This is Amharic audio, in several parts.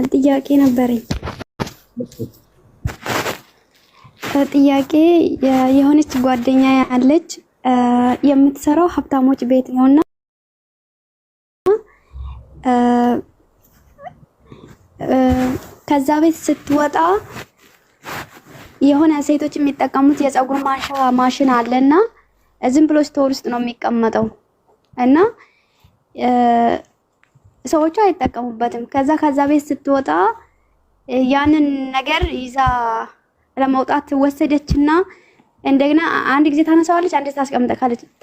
ጥያቄ ነበረኝ። ጥያቄ የሆነች ጓደኛ ያለች የምትሰራው ሀብታሞች ቤት ነውና ከዛ ቤት ስትወጣ የሆነ ሴቶች የሚጠቀሙት የፀጉር ማንሻ ማሽን አለና ዝም ብሎ ስቶር ውስጥ ነው የሚቀመጠው እና ሰዎቹ አይጠቀሙበትም። ከዛ ቤት ስትወጣ ያንን ነገር ይዛ ለመውጣት ወሰደችና እንደገና አንድ ጊዜ ታነሳዋለች፣ አንድ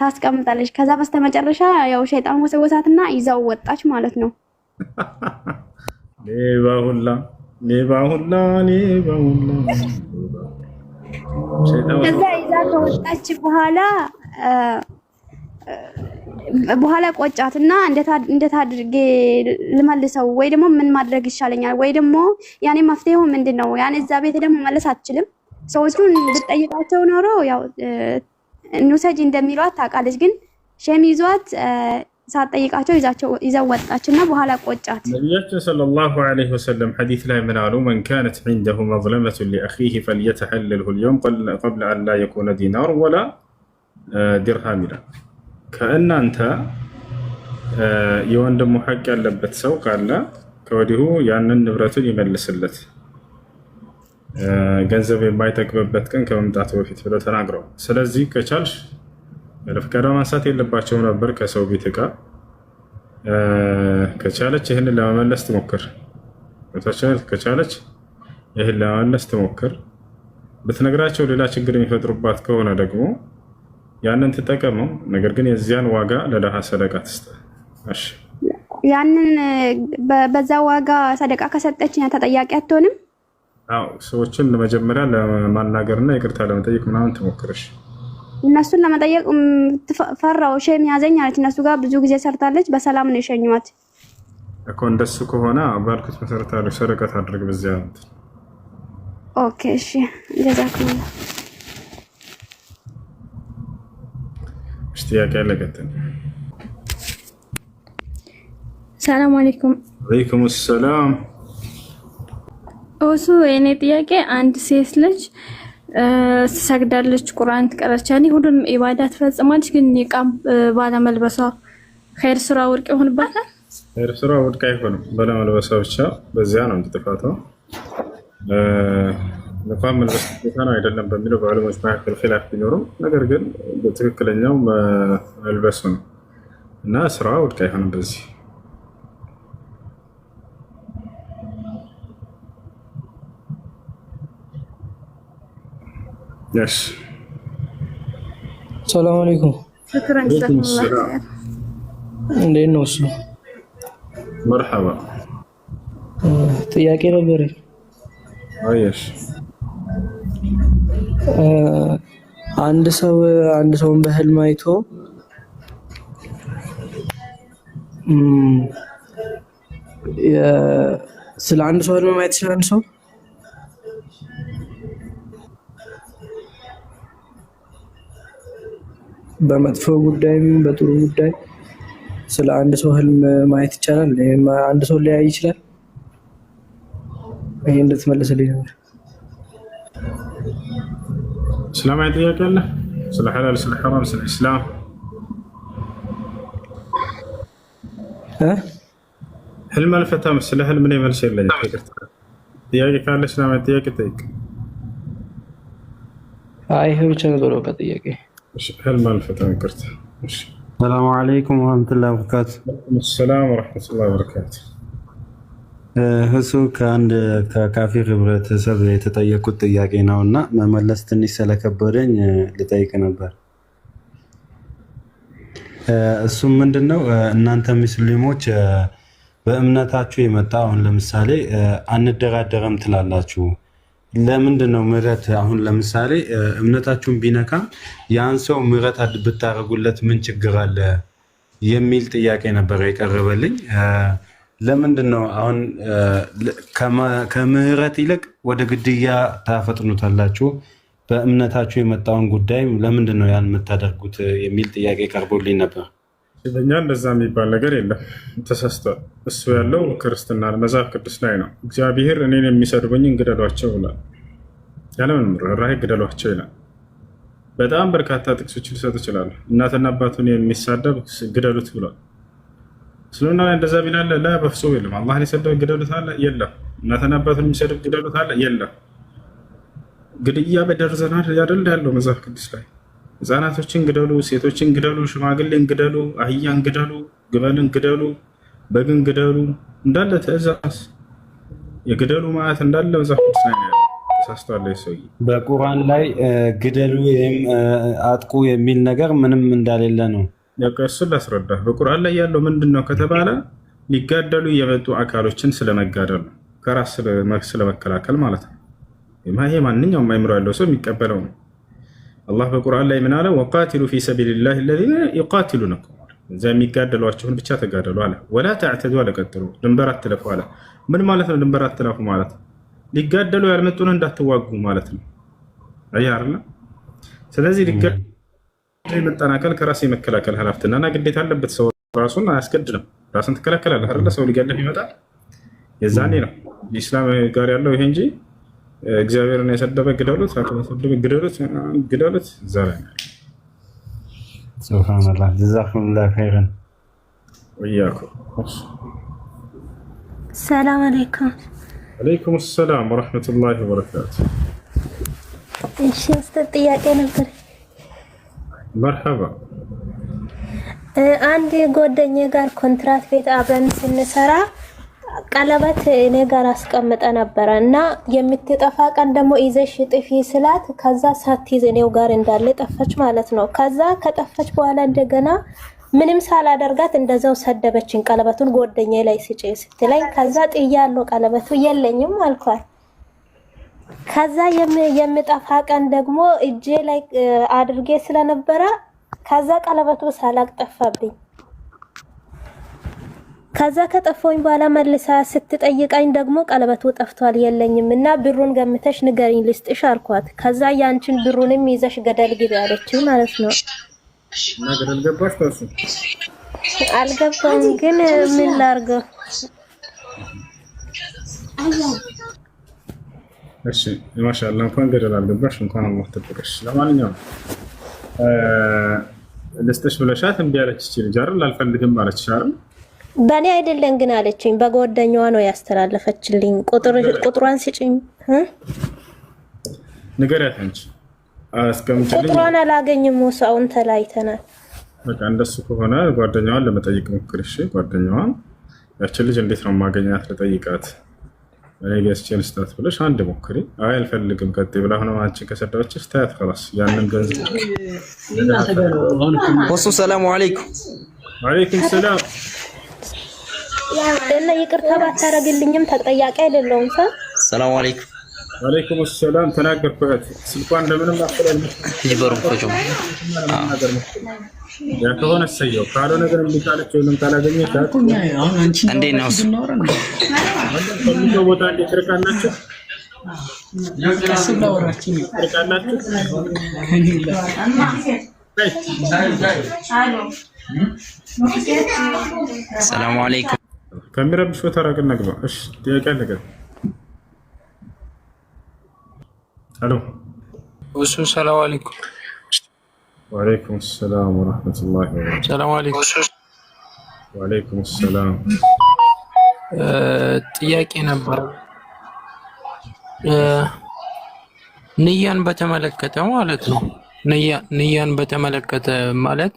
ታስቀምጣለች። ከዛ በስተመጨረሻ ያው ሸይጣን ወሰወሳትና ይዛው ወጣች ማለት ነው። ሌባ ሁላ ከዛ ይዛ ከወጣች በኋላ ቆጫትና እንዴት አድርጌ ልመልሰው ወይ ደግሞ ምን ማድረግ ይሻለኛል ወይ ደግሞ ያኔ መፍትሄው ምንድነው? ያኔ እዛ ቤት ደግሞ መመለስ አትችልም። ሰዎቹን ብትጠይቃቸው ኖሮ ያው እንውሰጂ እንደሚሏት ታውቃለች። ግን ሸም ይዟት ሳትጠይቃቸው ይዛው ወጣችና በኋላ ቆጫት። ነብያችን ሰለላሁ ዐለይሂ ወሰለም ሐዲስ ላይ ምን አሉ? መን ካነት عنده مظلمة لأخيه فليتحلله اليوم قبل أن لا يكون دينار ولا درهم ይላል። ከእናንተ የወንድሙ ሐቅ ያለበት ሰው ካለ ከወዲሁ ያንን ንብረቱን ይመልስለት፣ ገንዘብ የማይጠቅምበት ቀን ከመምጣቱ በፊት ብለው ተናግረዋል። ስለዚህ ከቻልሽ ፈቃዷ ማንሳት የለባቸው ነበር ከሰው ቤት ዕቃ። ከቻለች ይህንን ለመመለስ ትሞክር። ከቻለች ይህን ለመመለስ ትሞክር። ብትነግራቸው ሌላ ችግር የሚፈጥሩባት ከሆነ ደግሞ ያንን ተጠቀመው። ነገር ግን የዚያን ዋጋ ለደሃ ሰደቃ ትስጥ። እሺ፣ ያንን በዛ ዋጋ ሰደቃ ከሰጠችኝ ተጠያቂ አትሆንም? አዎ፣ ሰዎችን መጀመሪያ ለማናገርና ይቅርታ ለመጠየቅ ምናምን ትሞክርሽ። እነሱን ለመጠየቅ ፈራው፣ ሸም ያዘኝ አለች። እነሱ ጋር ብዙ ጊዜ ሰርታለች፣ በሰላም ነው የሸኟት እኮ። እንደሱ ከሆነ ባልኩት መሰረት አለ ሰደቃ ታድርግ በዚያ። ኦኬ፣ እሺ፣ ጀዛኩም ጥያቄ ያለቀጥን። ሰላም አለይኩም። ወአለይኩም ሰላም። እሱ የኔ ጥያቄ አንድ ሴት ልጅ ትሰግዳለች፣ ቁርአን ትቀራለች፣ ያኔ ሁሉንም ኢባዳ ትፈጽማለች፣ ግን ኒቃብ ባለመልበሷ ኸይር ስራ ውድቅ ይሆንባታል? ኸይር ስራ ውድቅ አይሆንም፣ ባለመልበሷ ብቻ በዚያ ነው እንጂ ጥፋቷ እንኳን መልበስ ቦታ ነው አይደለም በሚለው በዕለሞች መካከል ኺላፍ ቢኖርም ነገር ግን ትክክለኛው መልበሱ ነው እና ስራ ውድቅ አይሆንም በዚህ። يس السلام عليكم. شكرا جزاكم الله خير. እንዴት ነው እሱ? مرحبا. ጥያቄ ነበር። አየሽ፣ አንድ ሰውን በህልም አይቶ ስለ አንድ ሰው ህልም ማየት ይችላል። ሰው በመጥፎ ጉዳይም በጥሩ ጉዳይ ስለ አንድ ሰው ህልም ማየት ይቻላል። አንድ ሰው ሊያይ ይችላል። ይሄ እንድትመልስልኝ ነበር። እስላማዊ ጥያቄ አለ? ስለ ሐላል፣ ስለ ሐራም፣ ስለ እስላም ህልም አልፈታም። ስለ ህልም ላይ መልስ የለኝም። ጥያቄ ካለ እስላማዊ ጥያቄ ጠይቅ። አይ ይሄ ብቻ ነው በቃ ጥያቄ። ህልም አልፈታም። ይቅርታ። እሺ። ሰላም አለይኩም ወራህመቱላሂ ወበረካቱ። ሰላም ወራህመቱላሂ ወበረካቱ። እሱ ከአንድ ከካፊር ህብረተሰብ የተጠየቁት ጥያቄ ነው እና መመለስ ትንሽ ስለከበደኝ ልጠይቅ ነበር። እሱም ምንድነው እናንተ ሙስሊሞች በእምነታችሁ የመጣ አሁን ለምሳሌ አንደራደረም ትላላችሁ። ለምንድን ነው ምህረት? አሁን ለምሳሌ እምነታችሁን ቢነካ ያን ሰው ምህረት ብታረጉለት ምን ችግር አለ የሚል ጥያቄ ነበር የቀረበልኝ። ለምንድን ነው አሁን ከምህረት ይልቅ ወደ ግድያ ታፈጥኑታላችሁ? በእምነታችሁ የመጣውን ጉዳይ ለምንድን ነው ያን የምታደርጉት የሚል ጥያቄ ቀርቦልኝ ነበር። በእኛ እንደዛ የሚባል ነገር የለም። ተሳስቷል። እሱ ያለው ክርስትና መጽሐፍ ቅዱስ ላይ ነው። እግዚአብሔር እኔን የሚሰድቡኝን ግደሏቸው ብሏል። ያለምንም ርኅራኄ ግደሏቸው ይላል። በጣም በርካታ ጥቅሶች ሊሰጥ ይችላሉ። እናትና አባቱን የሚሳደብ ግደሉት ብሏል። እስልምና ላይ እንደዛ ቢላለ ላ በፍጹም የለም። አላህን የሰደበ ግደሉት አለ? የለም። እናትና አባቱን የሚሰድብ ግደሉት አለ? የለም። ግድያ በደርዘናል ያደል ያለው መጽሐፍ ቅዱስ ላይ ህፃናቶችን ግደሉ፣ ሴቶችን ግደሉ፣ ሽማግሌን ግደሉ፣ አህያን ግደሉ፣ ግመልን ግደሉ፣ በግን ግደሉ፣ እንዳለ ትእዛዝ የግደሉ ማለት እንዳለ መጽሐፍ ቅዱስ ላይ ነው። ተሳስቷል ሰውዬ። በቁርአን ላይ ግደሉ ወይም አጥቁ የሚል ነገር ምንም እንዳሌለ ነው። እሱን ላስረዳ። በቁርአን ላይ ያለው ምንድን ነው ከተባለ ሊጋደሉ የመጡ አካሎችን ስለመጋደል ነው፣ ከራስ ስለመከላከል ማለት ነው። ይሄ ማንኛውም አይምሮ ያለው ሰው የሚቀበለው ነው። አላህ በቁርአን ላይ ምን አለ? ወቃቲሉ ፊ ሰቢልላህ አለዚነ ዩቃቲሉነኩም፣ እዛ የሚጋደሏቸውን ብቻ ተጋደሉ አለ። ወላ ተዕተዱ አለ፣ ቀጥሉ ድንበር አትለፉ አለ። ምን ማለት ነው ድንበር አትለፉ ማለት? ሊጋደሉ ያልመጡን እንዳትዋጉ ማለት ነው። አያ አይደል? ስለዚህ ሊጋደሉ የመጣን አካል ከራስ የመከላከል ኃላፊነትና ግዴታ አለበት። ሰው ራሱን አያስገድድም። ራስን ትከላከላለህ አይደል? ሰው ሊጋደል ይመጣል፣ የዛኔ ነው ኢስላም ጋር ያለው ይሄ እንጂ እግዚአብሔርን የሰደበ ግደሉት፣ ግደሉት እዛ ላይ ነው። ሱብሃንአላህ ጀዛኩሙላህ ኸይረን ወያኩም። ሰላም አለይኩም። ወአለይኩም ሰላም ወራህመቱላሂ ወበረካቱ። እሺ ኡስታዝ ጥያቄ ነበር። መርሐባ። አንድ ጓደኛዬ ጋር ኮንትራት ቤት አብረን ስንሰራ ቀለበት እኔ ጋር አስቀምጠ ነበረ እና የምትጠፋ ቀን ደግሞ ይዘሽ ጥፊ ስላት ከዛ ሳትይዝ እኔው ጋር እንዳለ ጠፋች ማለት ነው። ከዛ ከጠፋች በኋላ እንደገና ምንም ሳላደርጋት እንደዛው ሰደበችኝ። ቀለበቱን ጓደኛዬ ላይ ስጪ ስትለኝ ከዛ ጥያለሁ ቀለበቱ የለኝም አልኳት። ከዛ የምጠፋ ቀን ደግሞ እጄ ላይ አድርጌ ስለነበረ ከዛ ቀለበቱ ሳላቅ ጠፋብኝ። ከዛ ከጠፋኝ በኋላ መልሳ ስትጠይቀኝ ደግሞ ቀለበቱ ጠፍቷል የለኝም እና ብሩን ገምተሽ ንገሪኝ ልስጥሽ አልኳት። ከዛ ያንቺን ብሩንም ይዘሽ ገደል ግቢ አለችኝ ማለት ነው። እና ገደል ገባሽ? ታሱ አልገባም ግን ምን ላርገው? እሺ ማሻአላህ እንኳን ገደል አልገባሽ፣ እንኳን አላህ ተጠቀሽ። ለማንኛውም ልስጥሽ ብለሻት እምቢ አለች። እቺ ልጅ አይደል አልፈልግም አለችሽ አይደል? በእኔ አይደለም ግን አለችኝ። በጓደኛዋ ነው ያስተላለፈችልኝ። ቁጥሯን ስጪኝ ንገሪያት እንጂ አስቀምጪልኝ። ቁጥሯን አላገኝም፣ ሰውን ተላይተናል። በቃ እንደሱ ከሆነ ጓደኛዋን ለመጠየቅ ሞክሪ። እሺ ጓደኛዋን ያችን ልጅ እንዴት ነው ማገኛት ልጠይቃት፣ እኔ ገዝቼ ልስጣት ብለሽ አንድ ሞክሪ። አይ አልፈልግም ቀጥይ ብላ ሆነ አንቺ ከሰደበችሽ ታያት خلاص ያንን ገንዘብ ወሱ ሰላሙ አለይኩም። ወአለይኩም ሰላም እና ይቅርታ ባታረግልኝም ተጠያቂ አይደለሁም። ሰላም አለይኩም። ወአለይኩም ሰላም ተናገርኩት። ስልኳን እንደምንም አፈላል ይበሩ ፈጆ ያ ከሆነ ሰየው ካልሆነ ነገር እንዲካለች ወይንም ካላገኘች እንዴ ነው ከሚለው ቦታ እንድትርቃላችሁ ሰላም አለይኩም። ከሚረብሽ ቦታ ራቅና ግባ። እሺ ጥያቄ አለቀ። አሎ ወሱ ሰላም አለይኩም። ወአለይኩም ሰላም ወራህመቱላሂ ወበረካቱህ። ሰላም አለይኩም። ወአለይኩም ሰላም። ጥያቄ ነበር ንያን በተመለከተ ማለት ነው። ንያን በተመለከተ ማለት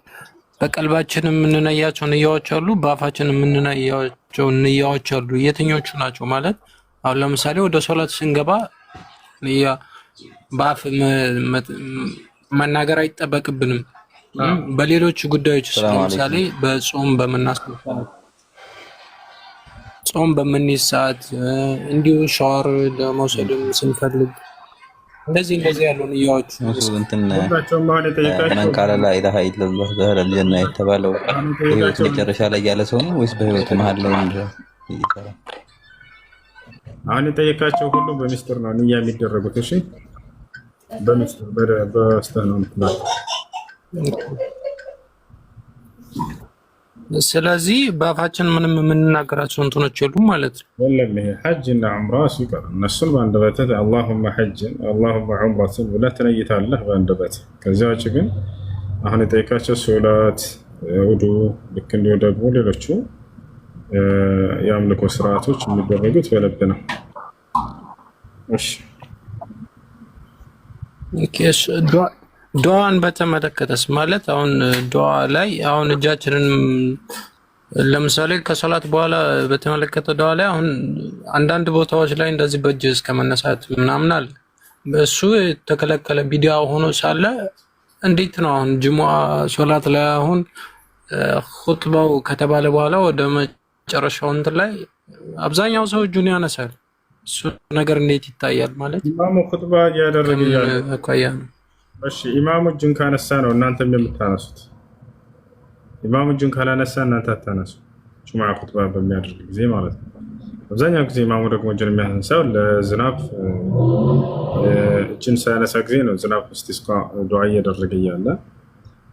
በቀልባችን የምንነያቸው ንያዎች አሉ፣ በአፋችን የምንነያቸው ንያዎች አሉ። የትኞቹ ናቸው ማለት? አሁን ለምሳሌ ወደ ሶላት ስንገባ ንያ በአፍ መናገር አይጠበቅብንም። በሌሎች ጉዳዮች ለምሳሌ በጾም ጾም በምንይዝ ሰዓት እንዲሁ ሻወር ለመውሰድም ስንፈልግ እንደዚህ ያሉ ንያዎች መን ቃለ ላ ኢላሃ ኢለላህ ደኸለል ጀና የተባለው ህይወት መጨረሻ ላይ ያለ ሰው ነው ወይስ በህይወት መሀል ላይ ይሰራል? አሁን የጠየቃቸው ሁሉ በሚስጥር ነው ንያ የሚደረጉት። እሺ በሚስጥር በስተህ ነው ማለት ስለዚህ በአፋችን ምንም የምንናገራቸው እንትኖች የሉም ማለት ነው። ወለም ይሄ ሐጅና ዑምራ ሲቀር እነሱን በአንደበትህ አላሁመ ሐጅን አላሁመ ዑምራትን ብለህ ትነይታለህ በአንደበትህ። ከዚያ ውጭ ግን አሁን የጠየቃቸው ሶላት፣ ውዱ፣ ልክ እንዲሁ ደግሞ ሌሎቹ የአምልኮ ስርዓቶች የሚደረጉት በልብ ነው። እሺ ዱዓን በተመለከተስ ማለት አሁን ዱዓ ላይ አሁን እጃችንን ለምሳሌ ከሶላት በኋላ በተመለከተ ዱዓ ላይ አሁን አንዳንድ ቦታዎች ላይ እንደዚህ በእጅ እስከ መነሳት ምናምን አለ። እሱ የተከለከለ ቢዲያ ሆኖ ሳለ እንዴት ነው አሁን ጅሙዓ ሶላት ላይ አሁን ኹጥባው ከተባለ በኋላ ወደ መጨረሻው እንትን ላይ አብዛኛው ሰው እጁን ያነሳል። እሱ ነገር እንዴት ይታያል? ማለት ኢማሙ ኹጥባ ያደረገ ያለው ነው። እሺ ኢማሙ እጁን ካነሳ ነው እናንተም የምታነሱት። ኢማሙ እጁን ካላነሳ እናንተ አታነሱ። ጁሙዓ ኹጥባ በሚያደርግ ጊዜ ማለት ነው። አብዛኛው ጊዜ ኢማሙ ደግሞ እጁን የሚያነሳው ለዝናብ እጁን ሳያነሳ ጊዜ ነው። ዝናብ እስቲስቃ ዱዓ እያደረገ እያለ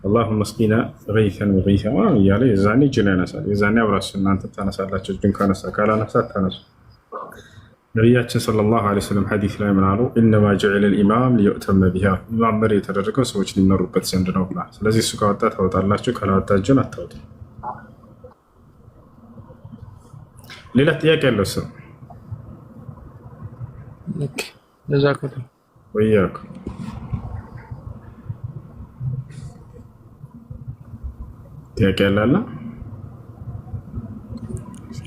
اللهم اسقنا غيثا مغيثا እያለ የዛኔ እጁን ያነሳል። የዛኔ አብራችሁ እናንተ ታነሳላችሁ። እጁን ካነሳ ካላነሳ አታነሱ። ነቢያችን ሰለላሁ ዐለይሂ ወሰለም ሐዲስ ላይ ምን አሉ? ኢነማ ጁዒለ ልኢማም ሊዩእተመ ቢሃ፣ ኢማም መሪ የተደረገው ሰዎች ሊመሩበት ዘንድ ነው ብላ። ስለዚህ እሱ ካወጣ ታወጣላችሁ፣ ካላወጣ እጁን አታወጡ። ሌላ ጥያቄ ያለው ሰው ወያኩ ጥያቄ ያላለ?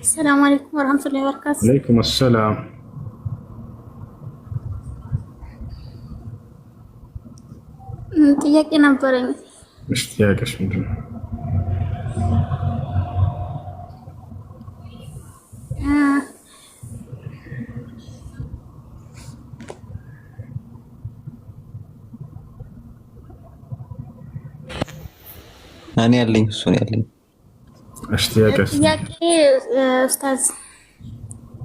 ሰላም አለይኩም ወራህመቱላሂ ወበረካቱ። ወአለይኩም ሰላም። ጥያቄ ነበረኝ። እሺ ጥያቄሽ ምንድን ነው? እኔ ያለኝ እሱ ነው ያለኝ። እሺ ጥያቄሽ? ጥያቄ ኡስታዝ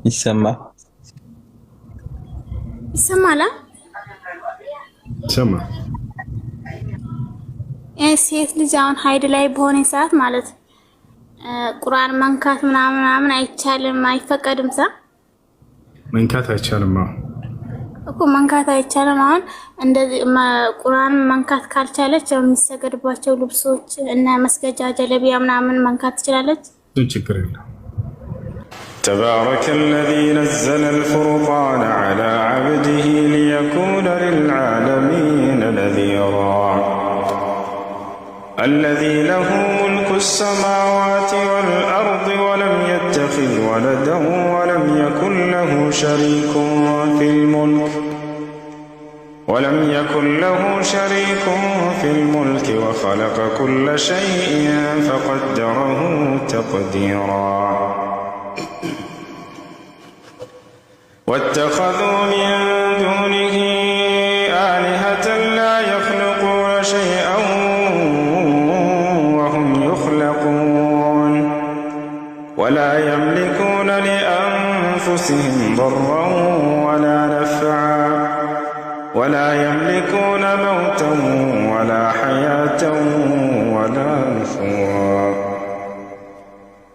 ይሰማል? ይሰማል? ይሰማል። ሴት ልጅ አሁን ሀይድ ላይ በሆነ ሰዓት ማለት ቁርአን መንካት ምናምን አይቻልም፣ አይፈቀድም። መንካት አይቻልም እኮ መንካት አይቻልም። አሁን እንደዚህ ቁርአን መንካት ካልቻለች የሚሰገድባቸው ልብሶች እና መስገጃ ጀለቢያ ምናምን መንካት ትችላለች። ችግር የለም። تبارك الذي نزل الفرقان على عبده ليكون للعالمين نذيرا الذي له ملك السماوات والأرض ولم يتخذ ولدا ولم يكن له شريك في الملك وخلق كل شيء فقدره تقديرا واتخذوا من دونه آلهة لا يخلقون شيئا وهم يخلقون ولا يملكون لأنفسهم ضرا ولا نفعا ولا يملكون موتا ولا حياة ولا نشورا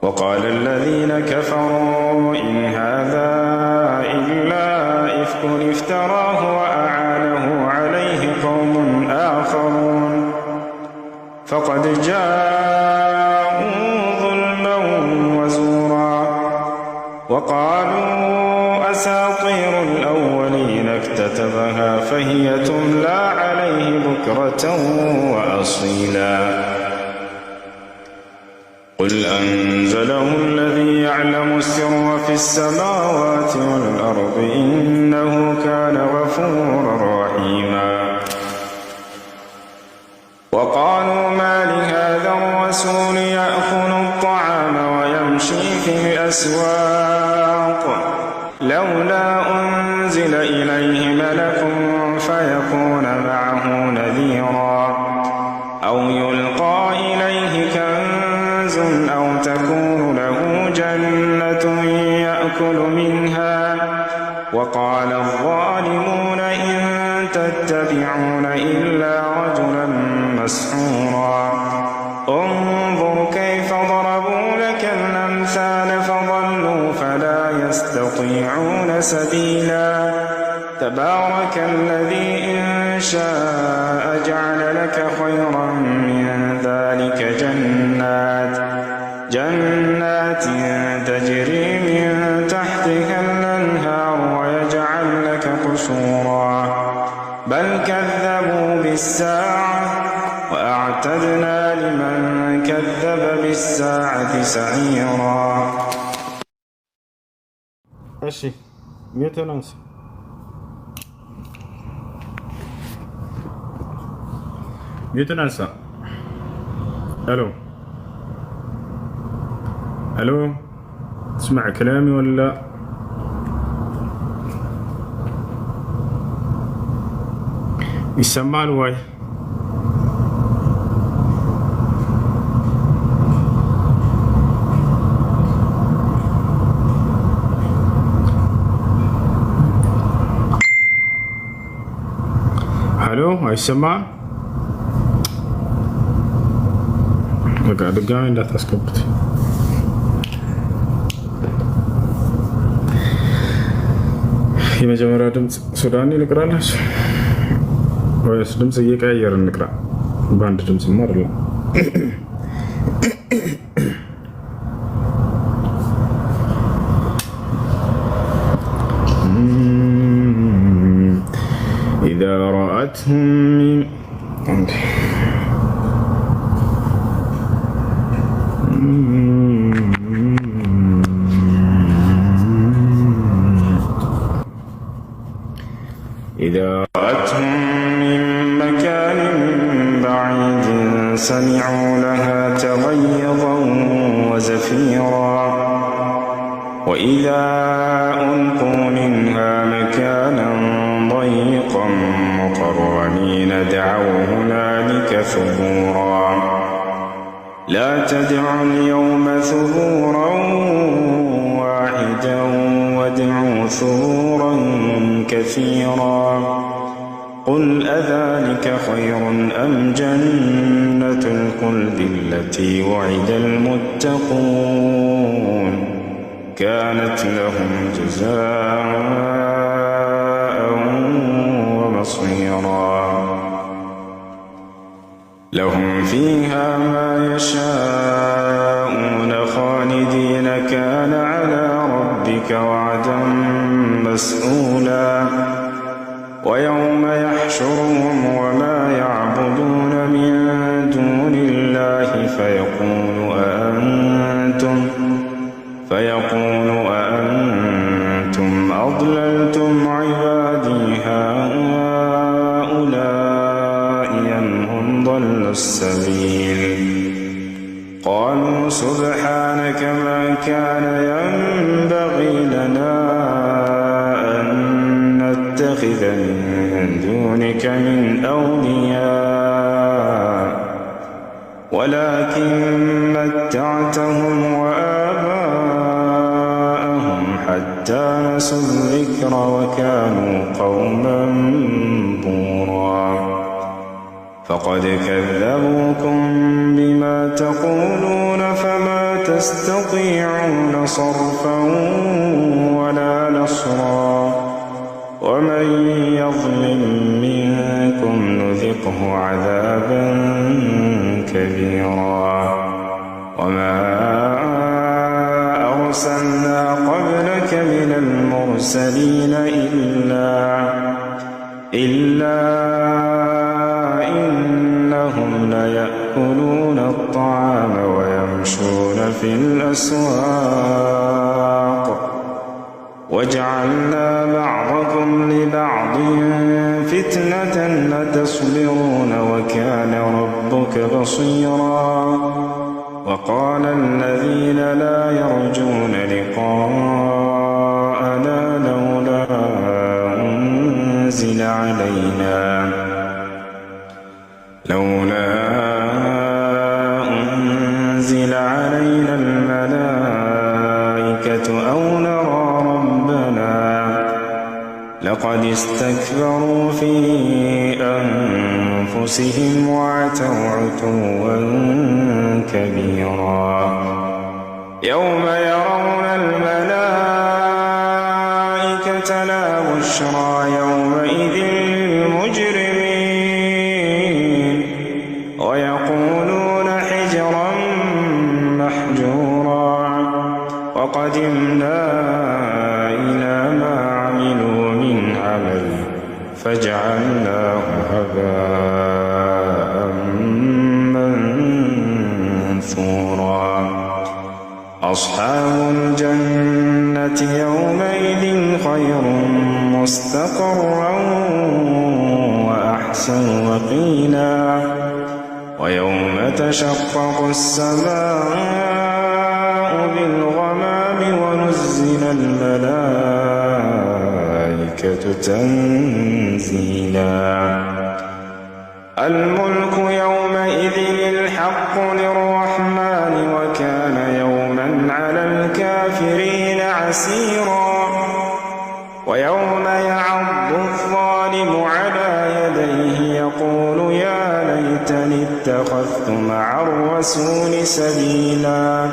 وقال الذين كفروا إن هذا إلا إفك افتراه وأعانه عليه قوم آخرون فقد جاءوا ظلما وزورا وقالوا أساطير الأولين اكتتبها فهي تملى عليه بكرة وأصيلا قل أنزله الذي يعلم السر في السماوات والأرض إنه كان غفورا رحيما وقالوا ما لهذا الرسول يأكل الطعام ويمشي في الأسواق لولا أنزل إليه ملك فيكون معه نذيرا أو يلقى إليه كنز أو تكون له جنة يأكل منها وقال الظالمون إن تتبعون إلا رجلا مسحورا انظر كيف ضربوا يستطيعون سبيلا تبارك الذي إن شاء جعل لك خيرا من ذلك جنات تجري من تحتها الأنهار ويجعل لك قصورا بل كذبوا بالساعة وأعتدنا لمن كذب بالساعة سعيرا. እሺ ሚዩቱን አንሳ። الو تسمع كلامي ولا؟ يسمع الواي؟ الو يسمع؟ በቃ ድጋሚ እንዳታስገቡት። የመጀመሪያ ድምፅ ሱዳኒ ልቅራላችሁ ወይስ ድምፅ እየቀያየርን እንቅራ? በአንድ ድምፅ አይደለም። إذا رأتهم من مكان بعيد سمعوا لها تغيظا وزفيرا وإذا ألقوا منها مكانا ضيقا مقرنين دعوا هنالك ثبورا لا تدعوا اليوم ثبورا واحدا وادعوا ثبورا كثيرا قل أذلك خير أم جنة الخلد التي وعد المتقون كانت لهم جزاء ومصيرا لهم فيها ما يشاءون خالدين كان على ربك وعدا مسئولا ويوم يحشرهم وما يعبدون من دون الله فيقول أأنتم أضللتم عبادي هؤلاء أم هم ضلوا السبيل قالوا سبحانك ما كان ينبغي لنا أن نتخذ من دونك من أولياء ولكن متعتهم وآباءهم حتى نسوا الذكر وكانوا قوما بورا فقد كذبوكم بما تقولون فما تستطيعون صرفا ولا نصرا ومن يظلم منكم نذقه عذابا كبيرا وما أرسلنا قبلك من المرسلين إلا إنهم ليأكلون الطعام ويمشون في الأسواق وجعلنا بعضكم لبعض فتنة أتصبرون وكان ربك بصيرا وقال الذين لا يرجون لقاءنا لولا أنزل علينا الملائكة أو نرى ربنا لقد استكبروا في أنفسهم وعتوا عتوا كبيرا يوم يرون الملائكة لا بشرى يومئذ للمجرمين ويقولون حجرا محجورا وقدمنا إلى ما عملوا من عمل فجعلناه هباء منثورا أصحاب الجنة يومئذ خير مستقرا وأحسن وقيلا ويوم تشقق السماء بالغمام ونزل الملائكة تنزيلا الملك يومئذ الحق للرحمن وكان يوما على الكافرين عسيرا ويوم يعض الظالم على يديه يقول يا ليتني اتخذت مع الرسول سبيلا